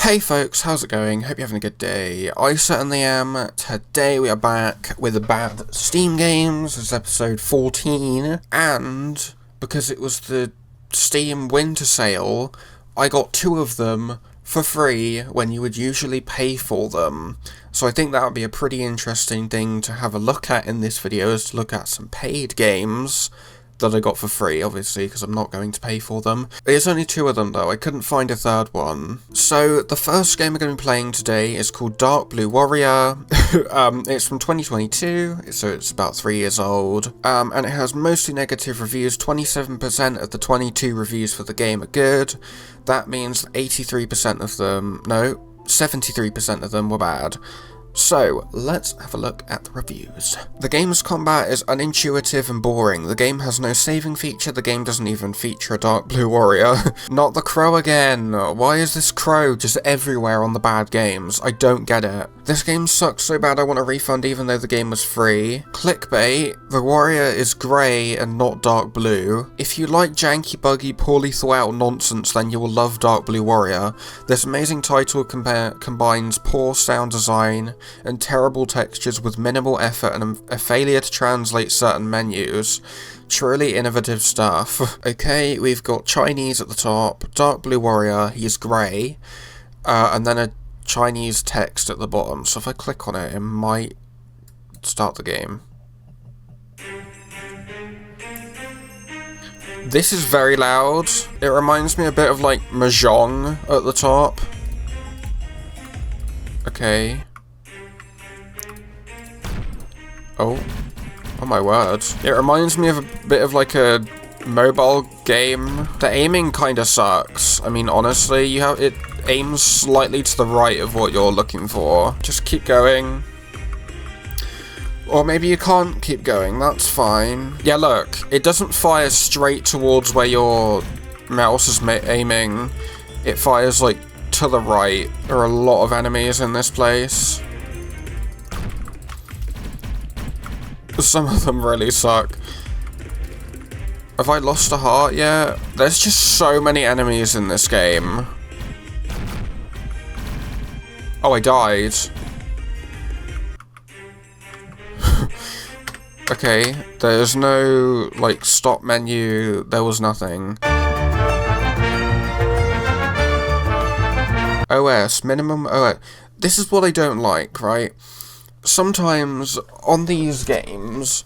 Hey folks, how's it going? Hope you're having a good day. I certainly am. Today we are back with the Bad Steam Games. This is episode 14, and because it was the Steam Winter Sale, I got 2 of them for free when you would usually pay for them. So I think that would be a pretty interesting thing to have a look at in this video, is to look at some paid games that I got for free, obviously, because I'm not going to pay for them. There's only 2 of them, though. I couldn't find a third one. So, the first game we're going to be playing today is called Dark Blue Warrior. It's from 2022, so it's about 3 years old. And it has mostly negative reviews. 27% of the 22 reviews for the game are good. That means 83% of them... no, 73% of them were bad. So, let's have a look at the reviews. The game's combat is unintuitive and boring. The game has no saving feature. The game doesn't even feature a Dark Blue Warrior. Not the crow again. Why is this crow just everywhere on the bad games? I don't get it. This game sucks so bad I want a refund even though the game was free. Clickbait. The warrior is grey and not dark blue. If you like janky, buggy, poorly thought out nonsense, then you will love Dark Blue Warrior. This amazing title combines poor sound design and terrible textures with minimal effort and a failure to translate certain menus. Truly innovative stuff. Okay, we've got Chinese at the top, Dark Blue Warrior, he's grey, and then a Chinese text at the bottom. So if I click on it, it might start the game. This is very loud. It reminds me a bit of like Mahjong at the top. Okay. Oh my word. It reminds me of a bit of like a mobile game. The aiming kinda sucks. I mean, honestly, it aims slightly to the right of what you're looking for. Just keep going. Or maybe you can't keep going, that's fine. Yeah, look, it doesn't fire straight towards where your mouse is aiming. It fires like to the right. There are a lot of enemies in this place. Some of them really suck. Have I lost a heart yet? There's just so many enemies in this game. Oh, I died. Okay, there's no, like, stop menu. There was nothing. OS, minimum OS. This is what I don't like, right? Sometimes on these games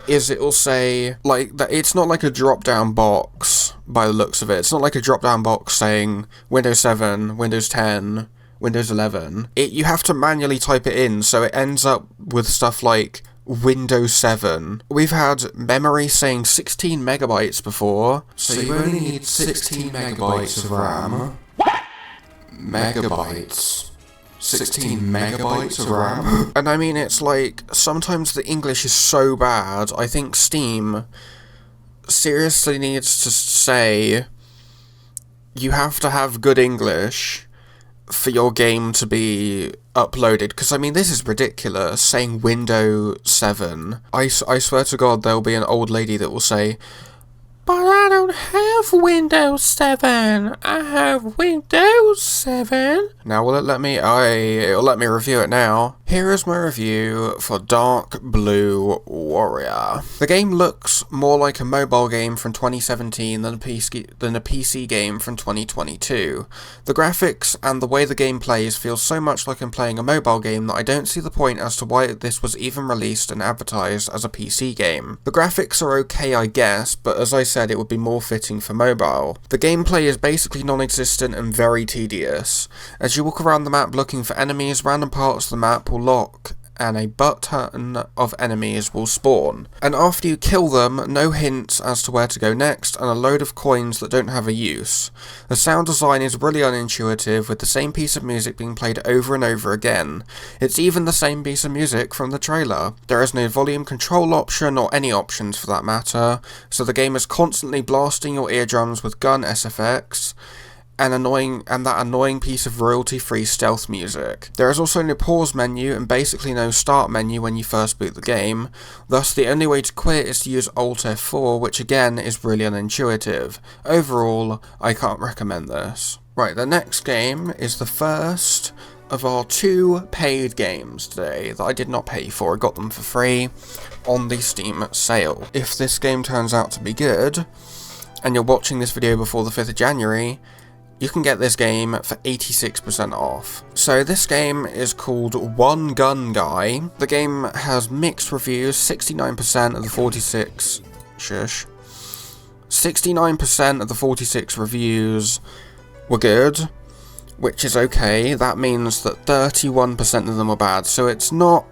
it'll say like that it's not like a drop down box by the looks of it. It's not like a drop down box saying Windows 7, Windows 10, Windows 11. You have to manually type it in, so it ends up with stuff like Windows 7. We've had memory saying 16 megabytes before. So you only need 16 megabytes of RAM. Megabytes. 16 megabytes of RAM. And I mean, it's like, sometimes the English is so bad, I think Steam seriously needs to say, you have to have good English for your game to be uploaded. Because, I mean, this is ridiculous, saying Windows 7. I swear to God, there'll be an old lady that will say, but I don't have Windows 7. I have Windows 7. Now will it let me? It'll let me review it now. Here is my review for Dark Blue Warrior. The game looks more like a mobile game from 2017 than a PC game from 2022. The graphics and the way the game plays feels so much like I'm playing a mobile game that I don't see the point as to why this was even released and advertised as a PC game. The graphics are okay, I guess, but as I said, it would be more fitting for mobile. The gameplay is basically non-existent and very tedious. As you walk around the map looking for enemies, random parts of the map will lock and a butt-ton of enemies will spawn. And after you kill them, no hints as to where to go next, and a load of coins that don't have a use. The sound design is really unintuitive, with the same piece of music being played over and over again. It's even the same piece of music from the trailer. There is no volume control option, or any options for that matter, so the game is constantly blasting your eardrums with gun SFX, and that annoying piece of royalty-free stealth music. There is also no pause menu and basically no start menu when you first boot the game, thus the only way to quit is to use Alt F4, which again is really unintuitive. Overall, I can't recommend this. Right, the next game is the first of our 2 paid games today that I did not pay for. I got them for free on the Steam sale. If this game turns out to be good, and you're watching this video before the 5th of January, you can get this game for 86% off. So this game is called One Gun Guy. The game has mixed reviews, 69% of the 46... Shush. 69% of the 46 reviews were good, which is okay. That means that 31% of them were bad, so it's not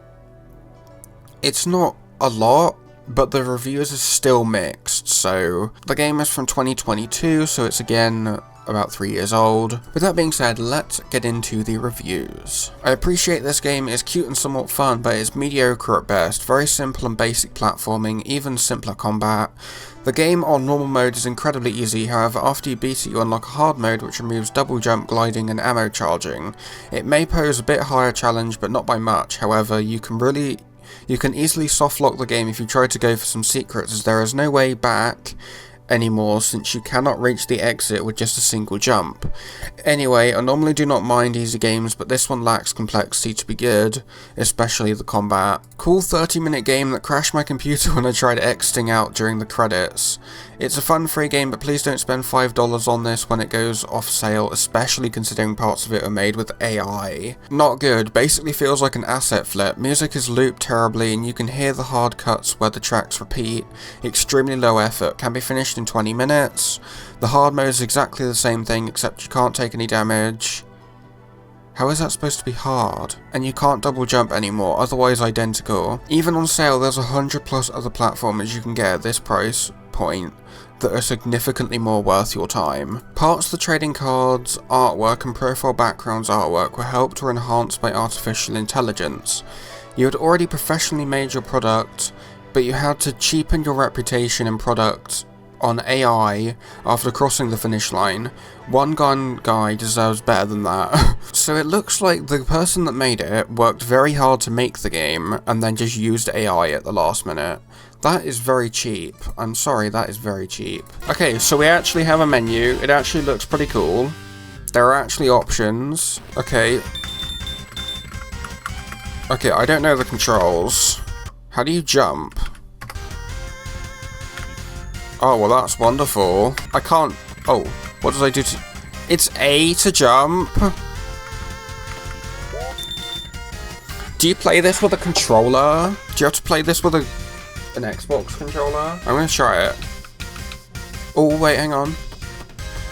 a lot, but the reviews are still mixed. So the game is from 2022, so it's again about 3 years old. With that being said, let's get into the reviews. I appreciate this game is cute and somewhat fun, but it's mediocre at best. Very simple and basic platforming, even simpler combat. The game on normal mode is incredibly easy, however after you beat it you unlock a hard mode which removes double jump, gliding and ammo charging. It may pose a bit higher challenge but not by much, however you can easily softlock the game if you try to go for some secrets, as there is no way back anymore since you cannot reach the exit with just a single jump. Anyway, I normally do not mind easy games, but this one lacks complexity to be good, especially the combat. Cool 30-minute game that crashed my computer when I tried exiting out during the credits. It's a fun free game, but please don't spend $5 on this when it goes off sale, especially considering parts of it are made with AI. Not good, basically feels like an asset flip. Music is looped terribly and you can hear the hard cuts where the tracks repeat. Extremely low effort, can be finished in 20 minutes. The hard mode is exactly the same thing except you can't take any damage. How is that supposed to be hard? And you can't double jump anymore, otherwise identical. Even on sale there's 100 plus other platformers you can get at this price point that are significantly more worth your time. Parts of the trading cards, artwork and profile backgrounds artwork were helped or enhanced by artificial intelligence. You had already professionally made your product, but you had to cheapen your reputation and product on AI after crossing the finish line. One Gun Guy deserves better than that. So it looks like the person that made it worked very hard to make the game and then just used AI at the last minute. That is very cheap. I'm sorry, that is very cheap. Okay, so we actually have a menu. It actually looks pretty cool. There are actually options. Okay. Okay, I don't know the controls. How do you jump? Oh, well that's wonderful. I can't... Oh, what did I do to... It's A to jump? Do you play this with a controller? Do you have to play this with an Xbox controller? I'm gonna try it. Oh, wait, hang on.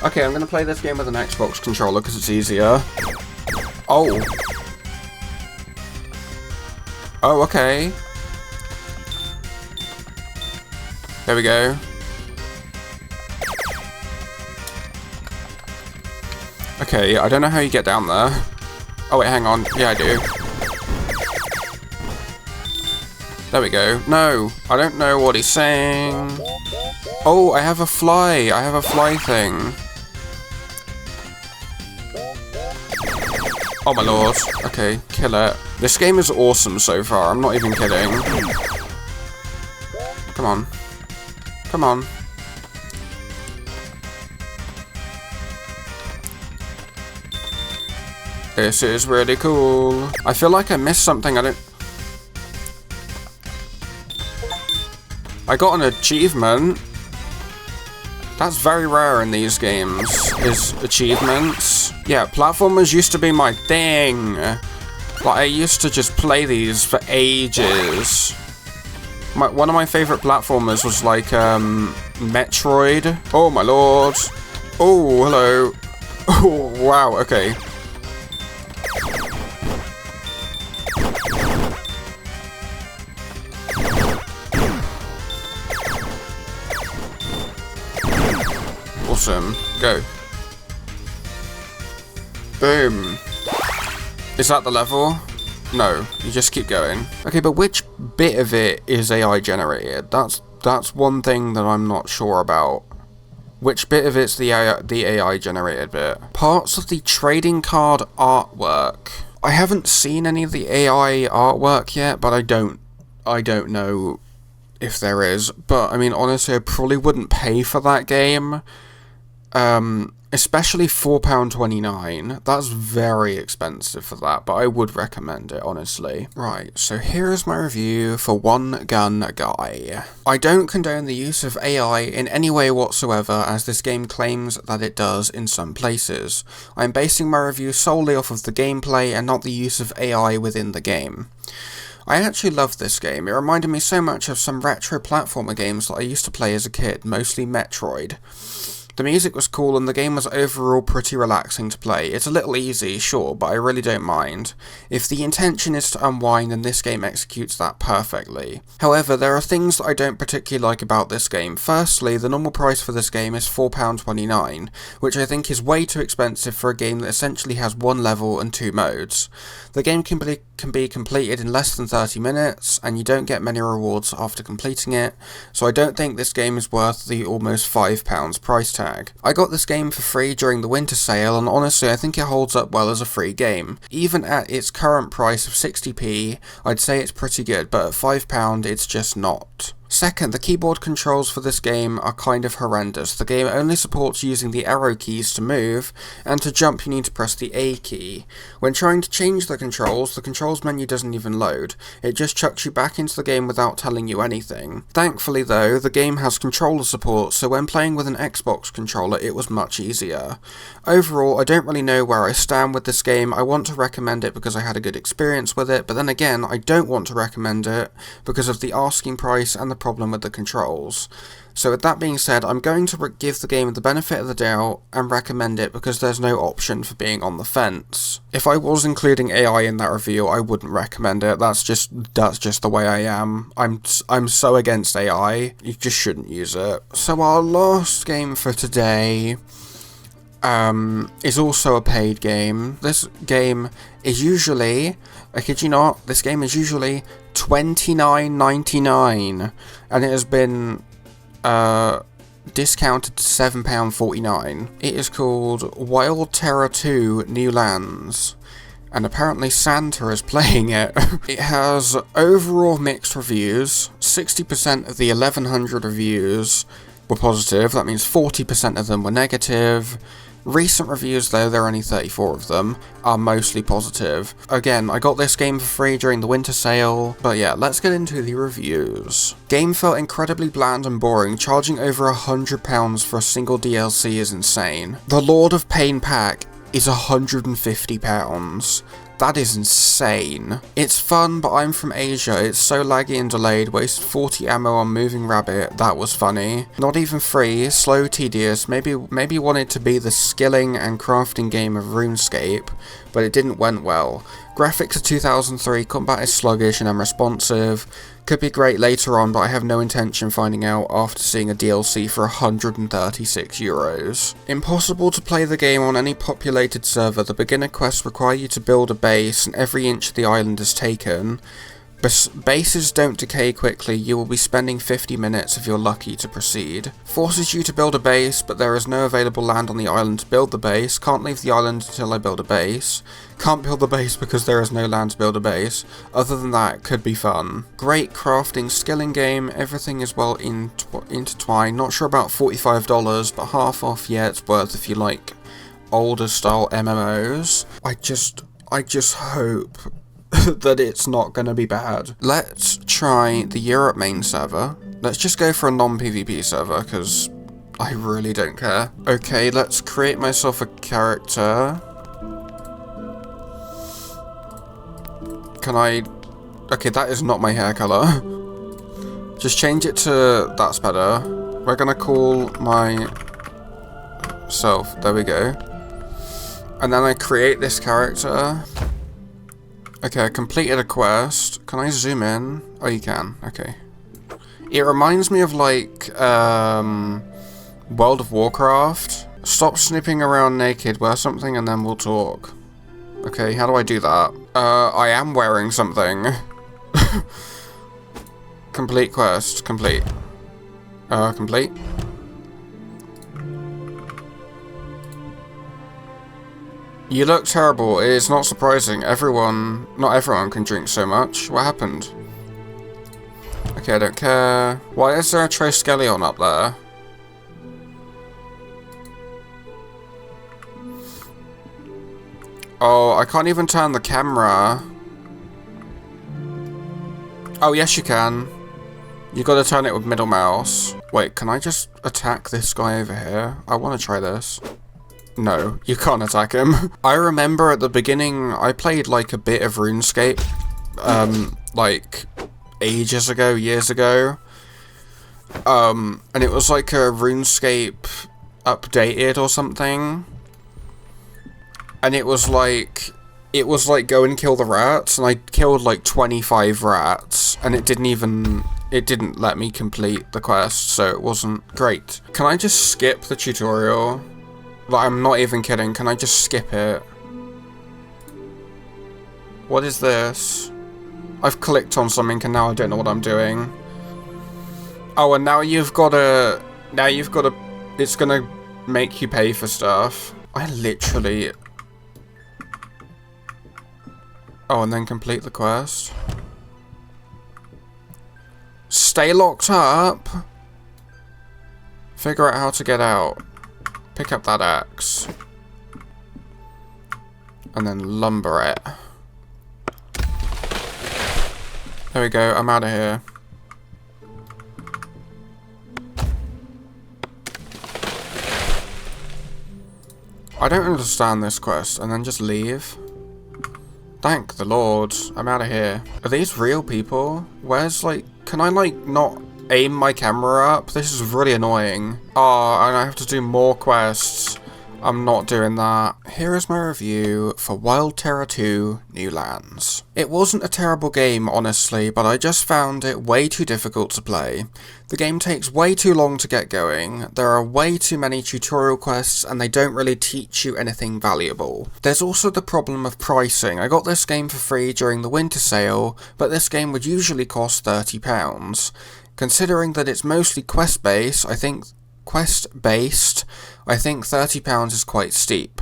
Okay, I'm gonna play this game with an Xbox controller because it's easier. Oh. Oh, okay. There we go. Okay, I don't know how you get down there. Oh wait, hang on. Yeah, I do. There we go. No, I don't know what he's saying. Oh, I have a fly. I have a fly thing. Oh my lord. Okay, kill it. This game is awesome so far. I'm not even kidding. Come on. Come on. This is really cool. I feel like I missed something. I got an achievement. That's very rare in these games, is achievements. Yeah, platformers used to be my thing. Like, I used to just play these for ages. One of my favorite platformers was like, Metroid. Oh my lord. Oh, hello. Oh, wow, okay. Awesome. Go. Boom. Is that the level? No, you just keep going. Okay, but which bit of it is AI generated? That's one thing that I'm not sure about. Which bit of it's the AI generated bit? Parts of the trading card artwork. I haven't seen any of the AI artwork yet, but I don't know if there is. But I mean, honestly, I probably wouldn't pay for that game. Especially £4.29. That's very expensive for that, but I would recommend it, honestly. Right, so here is my review for One Gun Guy. I don't condone the use of AI in any way whatsoever, as this game claims that it does in some places. I'm basing my review solely off of the gameplay and not the use of AI within the game. I actually loved this game. It reminded me so much of some retro platformer games that I used to play as a kid, mostly Metroid. The music was cool and the game was overall pretty relaxing to play. It's a little easy, sure, but I really don't mind. If the intention is to unwind, then this game executes that perfectly. However, there are things that I don't particularly like about this game. Firstly, the normal price for this game is £4.29, which I think is way too expensive for a game that essentially has one level and 2 modes. The game can be completed in less than 30 minutes, and you don't get many rewards after completing it, so I don't think this game is worth the almost £5 price tag. I got this game for free during the winter sale, and honestly I think it holds up well as a free game. Even at its current price of 60p, I'd say it's pretty good, but at £5 it's just not. Second, the keyboard controls for this game are kind of horrendous. The game only supports using the arrow keys to move, and to jump you need to press the A key. When trying to change the controls menu doesn't even load. It just chucks you back into the game without telling you anything. Thankfully though, the game has controller support, so when playing with an Xbox controller it was much easier. Overall, I don't really know where I stand with this game. I want to recommend it because I had a good experience with it, but then again, I don't want to recommend it because of the asking price and the problem with the controls. So with that being said, I'm going to give the game the benefit of the doubt and recommend it because there's no option for being on the fence. If I was including AI in that review, I wouldn't recommend it. That's just the way I am. I'm so against AI, you just shouldn't use it. So our last game for today is also a paid game. This game is usually, I kid you not, this game is usually $29.99, and it has been discounted to £7.49. It is called Wild Terror 2 New Lands, and apparently Santa is playing it. It has overall mixed reviews. 60% of the 1100 reviews were positive, that means 40% of them were negative. Recent reviews, though there are only 34 of them, are mostly positive. Again, I got this game for free during the winter sale, but yeah, let's get into the reviews. Game felt incredibly bland and boring. Charging over £100 for a single DLC is insane. The Lord of Pain pack is £150. That is insane. It's fun, but I'm from Asia. It's so laggy and delayed. Wasted 40 ammo on Moving Rabbit. That was funny. Not even free. Slow, tedious. Maybe wanted to be the skilling and crafting game of RuneScape, but it didn't went well. Graphics are 2003. Combat is sluggish and unresponsive. Could be great later on, but I have no intention finding out after seeing a DLC for €136. Impossible to play the game on any populated server. The beginner quests require you to build a base, and every inch of the island is taken. Bases don't decay quickly. You will be spending 50 minutes if you're lucky to proceed. Forces you to build a base, but there is no available land on the island to build the base. Can't leave the island until I build a base. Can't build the base because there is no land to build a base. Other than that, it could be fun. Great crafting, skilling game. Everything is well intertwined. Not sure about $45, but half off, yeah, it's worth if you like older style MMOs. I just hope that it's not going to be bad. Let's try the Europe main server. Let's just go for a non-PvP server, because I really don't care. Okay, let's create myself a character. Can I... Okay, that is not my hair colour. Just change it to... That's better. We're going to call myself... There we go. And then I create this character. Okay, I completed a quest. Can I zoom in? Oh, you can. Okay. It reminds me of, like, World of Warcraft. Stop snipping around naked, wear something, and then we'll talk. Okay, how do I do that? I am wearing something. Complete quest. Complete. Complete. You look terrible. It is not surprising. Not everyone can drink so much. What happened? Okay, I don't care. Why is there a Triskelion up there? Oh, I can't even turn the camera. Oh, yes you can. You gotta turn it with middle mouse. Wait, can I just attack this guy over here? I wanna try this. No, you can't attack him. I remember at the beginning, I played like a bit of RuneScape, like ages ago, years ago. And it was like a RuneScape updated or something. And it was like go and kill the rats, and I killed like 25 rats, and it didn't let me complete the quest, so it wasn't great. Can I just skip the tutorial? Like, I'm not even kidding, can I just skip it? What is this? I've clicked on something and now I don't know what I'm doing. Oh, and now you've gotta, it's gonna make you pay for stuff. I literally... Oh, and then complete the quest. Stay locked up? Figure out how to get out. Pick up that axe. And then lumber it. There we go, I'm out of here. I don't understand this quest, and then just leave. Thank the Lord, I'm out of here. Are these real people? Where's, like, can I, like, not aim my camera up? This is really annoying. Oh, and I have to do more quests. I'm not doing that. Here is my review for Wild Terror 2 New Lands. It wasn't a terrible game, honestly, but I just found it way too difficult to play. The game takes way too long to get going, there are way too many tutorial quests, and they don't really teach you anything valuable. There's also the problem of pricing. I got this game for free during the winter sale, but this game would usually cost £30. Considering that it's mostly quest-based, I think £30 is quite steep.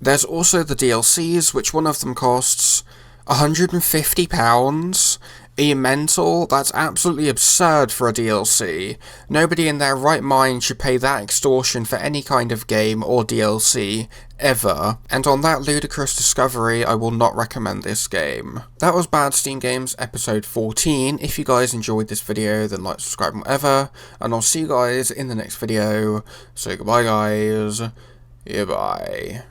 There's also the DLCs, which one of them costs £150? Are you mental? That's absolutely absurd for a DLC. Nobody in their right mind should pay that extortion for any kind of game or DLC, ever. And on that ludicrous discovery, I will not recommend this game. That was Bad Steam Games episode 14. If you guys enjoyed this video, then like, subscribe, and whatever. And I'll see you guys in the next video. So goodbye guys. Goodbye.